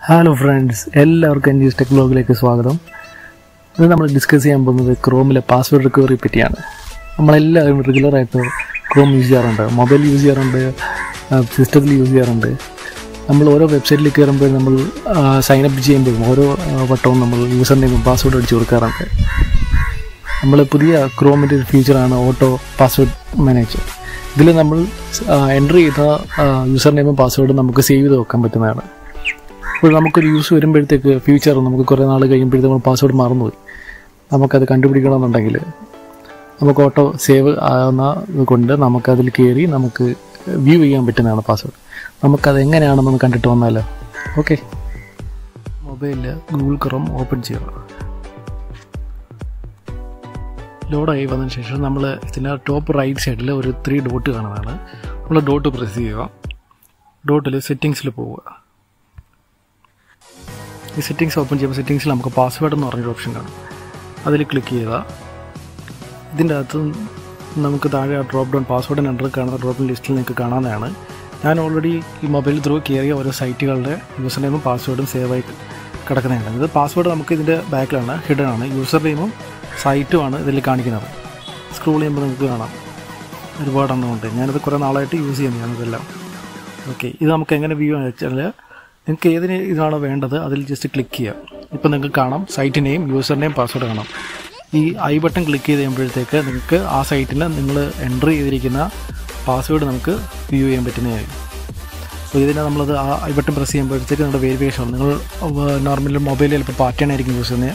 Hello friends, എല്ലാവർക്കും എൻ്റെ tech ബ്ലോഗിലേക്ക് സ്വാഗതം. ഇത് നമ്മൾ ഡിസ്കസ് ചെയ്യാൻ പോകുന്നത് ക്രോമിലെ പാസ്വേഡ് റിക്കവറി പറ്റിയാണ്. നമ്മളെല്ലാവരും റെഗുലറായിട്ട് ക്രോം യൂസ് ചെയ്യാറുണ്ട്, മൊബൈൽ യൂസ് ചെയ്യാറുണ്ട്, സിസ്റ്റത്തിൽ യൂസ് ചെയ്യാറുണ്ട്. നമ്മൾ ഓരോ വെബ്സൈറ്റിൽ കയറുമ്പോൾ നമ്മൾ സൈനപ്പ് ചെയ്യുമ്പോഴും ഓരോ വട്ടവും നമ്മൾ യൂസർ നെയിമും പാസ്വേഡ് അടിച്ച് കൊടുക്കാറുണ്ട്. നമ്മൾ പുതിയ ക്രോമിൻ്റെ ഒരു ഫീച്ചറാണ് ഓട്ടോ പാസ്വേഡ് മാനേജർ. ഇതിൽ നമ്മൾ എൻ്റർ ചെയ്ത യൂസർ നെയിമും പാസ്വേഡും നമുക്ക് സേവ് ചെയ്ത് വെക്കാൻ പറ്റുന്നതാണ്. ഇപ്പോൾ നമുക്കൊരു യൂസ് വരുമ്പോഴത്തേക്ക് ഫ്യൂച്ചർ നമുക്ക് കുറേ നാൾ കഴിയുമ്പോഴത്തേക്ക് നമ്മൾ പാസ്വേഡ് മറന്നുപോയി, നമുക്കത് കണ്ടുപിടിക്കണമെന്നുണ്ടെങ്കിൽ നമുക്ക് ഓട്ടോ സേവ് ആകുന്നത് കൊണ്ട് നമുക്കതിൽ കയറി നമുക്ക് വ്യൂ ചെയ്യാൻ പറ്റുന്നതാണ് പാസ്വേഡ്. നമുക്കത് എങ്ങനെയാണെന്നൊന്ന് കണ്ടിട്ട് വന്നാലോ? ഓക്കെ, മൊബൈലിൽ ഗൂഗിൾ ക്രോം ഓപ്പൺ ചെയ്യുക. ലോഡായി വന്നതിന് ശേഷം നമ്മൾ ഇതിൻ്റെ ടോപ്പ് റൈറ്റ് സൈഡിൽ ഒരു 3 ഡോട്ട് കാണുന്നതാണ്. നമ്മൾ ഡോട്ട് പ്രസ് ചെയ്യുക. ഡോട്ടിൽ സെറ്റിങ്സിൽ പോവുക. ഈ സെറ്റിങ്സ് ഓപ്പൺ ചെയ്യുമ്പോൾ സെറ്റിങ്സിൽ നമുക്ക് പാസ്വേഡ് എന്ന് പറഞ്ഞൊരു ഓപ്ഷൻ കാണും. അതിൽ ക്ലിക്ക് ചെയ്യുക. ഇതിൻ്റെ അകത്ത് നമുക്ക് താഴെ ഡ്രോപ്പ് ഡൗൺ പാസ്വേഡ് എൻ്റർ കാണുന്ന ഡ്രോപ്പ് ഡൗൺ ലിസ്റ്റിൽ നിങ്ങൾക്ക് കാണാവുന്നതാണ്. ഞാൻ ഓൾറെഡി ഈ മൊബൈൽ ത്രൂ കയറിയ ഓരോ സൈറ്റുകളുടെ യൂസർ നെയിമും പാസ്വേഡും സേവ് ആയി കിടക്കുന്നതാണ്. ഇത് പാസ്വേഡ് നമുക്ക് ഇതിൻ്റെ ബാക്കിലാണ്, ഹിഡൻ ആണ്. യൂസർ നെയിമും സൈറ്റുമാണ് ഇതിൽ കാണിക്കുന്നത്. സ്ക്രോൾ ചെയ്യുമ്പോൾ നമുക്ക് കാണാം ഒരുപാടെണ്ണമുണ്ട്. ഞാനിത് കുറേ നാളായിട്ട് യൂസ് ചെയ്യുന്നതാണ് ഇതെല്ലാം. ഓക്കെ, ഇത് നമുക്ക് എങ്ങനെ വ്യൂ എന്ന് വെച്ചാൽ നിങ്ങൾക്ക് ഏതിന് ഇതാണോ വേണ്ടത് അതിൽ ജസ്റ്റ് ക്ലിക്ക് ചെയ്യാം. ഇപ്പോൾ നിങ്ങൾക്ക് കാണാം site name, user name, password കാണാം. ഈ ഐ ബട്ടൺ ക്ലിക്ക് ചെയ്ത് കഴിയുമ്പോഴത്തേക്ക് നിങ്ങൾക്ക് ആ സൈറ്റിൽ നിങ്ങൾ എൻ്റർ ചെയ്തിരിക്കുന്ന പാസ്വേഡ് നമുക്ക് വ്യൂ ചെയ്യാൻ പറ്റുന്നതായിരിക്കും. അപ്പോൾ ഇതിനെ നമ്മളത് ആ ഐ ബട്ടൺ പ്രസ് ചെയ്യുമ്പോഴത്തേക്ക് നിങ്ങളുടെ വെരിഫിക്കേഷൻ നിങ്ങൾ നോർമലി മൊബൈലിൽ ചിലപ്പോൾ പാറ്റേൺ ആയിരിക്കും യൂസ് ചെയ്യുന്നത്,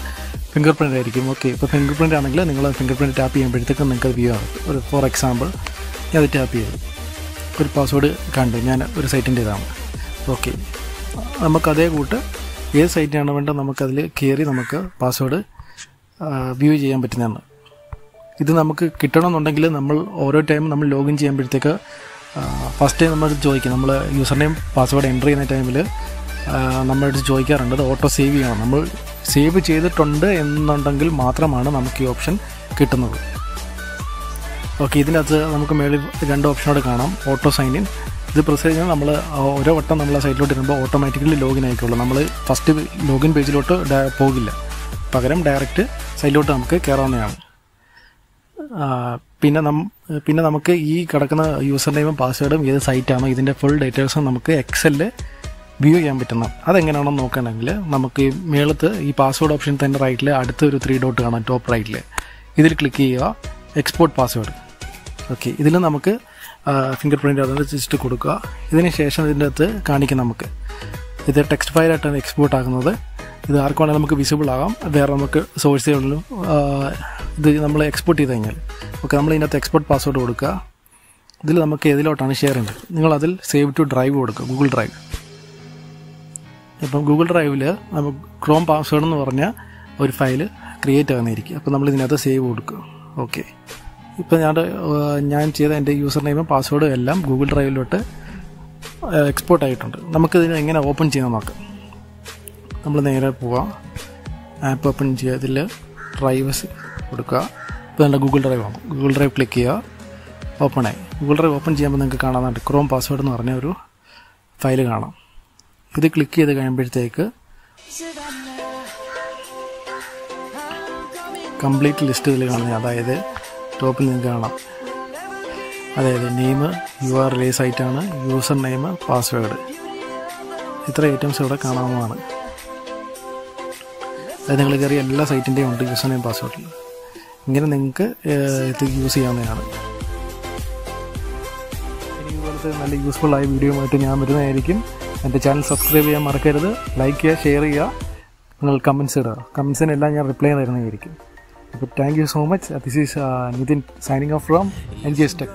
ഫിംഗർ പ്രിൻ്റ് ആയിരിക്കും. ഓക്കെ, ഇപ്പോൾ ഫിംഗർ പ്രിൻ്റ് ആണെങ്കിൽ നിങ്ങൾ ഫിംഗർ പ്രിൻ്റ് ടാപ്പ് ചെയ്യുമ്പോഴത്തേക്ക് നിങ്ങൾക്ക് അത് വ്യൂ ആകും. ഒരു ഫോർ എക്സാമ്പിൾ ഞാൻ അത് ടാപ്പ് ചെയ്തു, ഒരു പാസ്വേഡ് കണ്ടു, ഞാൻ ഒരു സൈറ്റിൻ്റെ ഇതാണ്. ഓക്കെ, നമുക്കതേ കൂട്ട് ഏത് സൈറ്റിനാണ് വേണ്ടത് നമുക്കതിൽ കയറി നമുക്ക് പാസ്വേഡ് വ്യൂ ചെയ്യാൻ പറ്റുന്നതാണ്. ഇത് നമുക്ക് കിട്ടണമെന്നുണ്ടെങ്കിൽ നമ്മൾ ഓരോ ടൈം നമ്മൾ ലോഗിൻ ചെയ്യുമ്പോഴത്തേക്ക് ഫസ്റ്റ് ടൈം നമ്മൾ ചോദിക്കും, നമ്മൾ യൂസർ നെയിം പാസ്വേഡ് എൻ്റർ ചെയ്യുന്ന ടൈമിൽ നമ്മളടുത്ത് ചോദിക്കാറുണ്ട് അത് ഓട്ടോ സേവ് ചെയ്യണം. നമ്മൾ സേവ് ചെയ്തിട്ടുണ്ട് എന്നുണ്ടെങ്കിൽ മാത്രമാണ് നമുക്ക് ഈ ഓപ്ഷൻ കിട്ടുന്നത്. ഓക്കെ, ഇതിനകത്ത് നമുക്ക് മേളിൽ 2 ഓപ്ഷനോട് കാണാം. ഓട്ടോ സൈൻ ഇൻ, ഇത് പ്രസ് കഴിഞ്ഞാൽ നമ്മൾ ഓരോ വട്ടം നമ്മൾ ആ സൈറ്റിലോട്ട് ഇരുമ്പോൾ ഓട്ടോമാറ്റിക്കലി ലോഗിൻ ആയിക്കോളും. നമ്മൾ ഫസ്റ്റ് ലോഗിൻ പേജിലോട്ട് പോകില്ല, പകരം ഡയറക്റ്റ് സൈറ്റിലോട്ട് നമുക്ക് കയറാവുന്നതാണ്. പിന്നെ നമുക്ക് ഈ കിടക്കുന്ന യൂസർ നെയിമും പാസ്വേഡും ഏത് സൈറ്റാണോ ഇതിൻ്റെ ഫുൾ ഡീറ്റെയിൽസും നമുക്ക് എക്സലിൽ വ്യൂ ചെയ്യാൻ പറ്റുന്ന. അതെങ്ങനെയാണെന്ന് നോക്കുകയാണെങ്കിൽ നമുക്ക് ഈ മേളത്ത് ഈ പാസ്വേഡ് ഓപ്ഷൻ തന്നെ റൈറ്റിൽ അടുത്തൊരു 3 ഡോട്ട് കാണാം ടോപ്പ് റൈറ്റിൽ. ഇതിൽ ക്ലിക്ക് ചെയ്യുക, എക്സ്പോർട്ട് പാസ്വേഡ്. ഓക്കെ, ഇതിൽ നമുക്ക് ഫിംഗർ പ്രിൻ്റ് അതുകൊണ്ട് ജസ്റ്റ് കൊടുക്കുക. ഇതിന് ശേഷം ഇതിൻ്റെ അകത്ത് കാണിക്കും നമുക്ക് ഇത് ടെക്സ്റ്റ് ഫയലായിട്ടാണ് എക്സ്പോർട്ട് ആകുന്നത്. ഇത് ആർക്കുവാണെങ്കിൽ നമുക്ക് വിസിബിൾ ആകാം, വേറെ നമുക്ക് സോഴ്സുകളിലും ഇത് നമ്മൾ എക്സ്പോർട്ട് ചെയ്ത് കഴിഞ്ഞാൽ. ഓക്കെ, നമ്മൾ ഇതിനകത്ത് എക്സ്പോർട്ട് പാസ്വേഡ് കൊടുക്കുക. ഇതിൽ നമുക്ക് ഏതിലോട്ടാണ് ഷെയർ ചെയ്യുന്നത് നിങ്ങളതിൽ സേവ് ടു ഡ്രൈവ് കൊടുക്കുക, ഗൂഗിൾ ഡ്രൈവ്. ഇപ്പം ഗൂഗിൾ ഡ്രൈവിൽ നമുക്ക് ക്രോം പാസ്വേഡ് എന്ന് പറഞ്ഞ ഒരു ഫയൽ ക്രിയേറ്റ് ആകുന്നതായിരിക്കും. അപ്പോൾ നമ്മൾ ഇതിനകത്ത് സേവ് കൊടുക്കുക. ഓക്കെ, ഇപ്പോൾ ഞാൻ ചെയ്ത എൻ്റെ യൂസർ നെയിമും പാസ്വേഡും എല്ലാം ഗൂഗിൾ ഡ്രൈവിലോട്ട് എക്സ്പോർട്ട് ആയിട്ടുണ്ട്. നമുക്കിതിന് എങ്ങനെ ഓപ്പൺ ചെയ്യാൻ നോക്കാം. നമ്മൾ നേരെ പോവാം, ആപ്പ് ഓപ്പൺ ചെയ്യുക, ഇതിൽ ഡ്രൈവ്സ് കൊടുക്കുക. ഇപ്പോൾ നല്ല ഗൂഗിൾ ഡ്രൈവ് ആകും. ഗൂഗിൾ ഡ്രൈവ് ക്ലിക്ക് ചെയ്യുക, ഓപ്പൺ ആയി. ഗൂഗിൾ ഡ്രൈവ് ഓപ്പൺ ചെയ്യുമ്പോൾ നിങ്ങൾക്ക് കാണാറുണ്ട് ക്രോം പാസ്വേഡ് എന്ന് പറഞ്ഞ ഒരു ഫയൽ കാണാം. ഇത് ക്ലിക്ക് ചെയ്ത് കഴിയുമ്പോഴത്തേക്ക് കംപ്ലീറ്റ് ലിസ്റ്റ് ഇതിൽ കാണുന്നത്, അതായത് ടോപ്പിൽ നിങ്ങൾക്ക് കാണാം, അതായത് നെയിം, URL സൈറ്റാണ്, യൂസർ നെയിം, പാസ്വേഡ്, ഇത്ര ഐറ്റംസ് ഇവിടെ കാണാവുന്നതാണ്. അതായത് നിങ്ങൾ കയറിയ എല്ലാ സൈറ്റിൻ്റെയും ഉണ്ട് യൂസർ നെയിം പാസ്വേഡിൽ. ഇങ്ങനെ നിങ്ങൾക്ക് ഇത് യൂസ് ചെയ്യാവുന്നതാണ്. ഇതുപോലത്തെ നല്ല യൂസ്ഫുള്ളായ വീഡിയോയുമായിട്ട് ഞാൻ വരുന്നതായിരിക്കും. എൻ്റെ ചാനൽ സബ്സ്ക്രൈബ് ചെയ്യാൻ മറക്കരുത്, ലൈക്ക് ചെയ്യുക, ഷെയർ ചെയ്യുക, നിങ്ങൾ കമൻറ്റ്സ് ഇടുക. കമൻറ്റ്സിനെല്ലാം ഞാൻ റിപ്ലൈ തരുന്നതായിരിക്കും. അപ്പോൾ thank you so much. This is Nithin signing off from NGS Tech.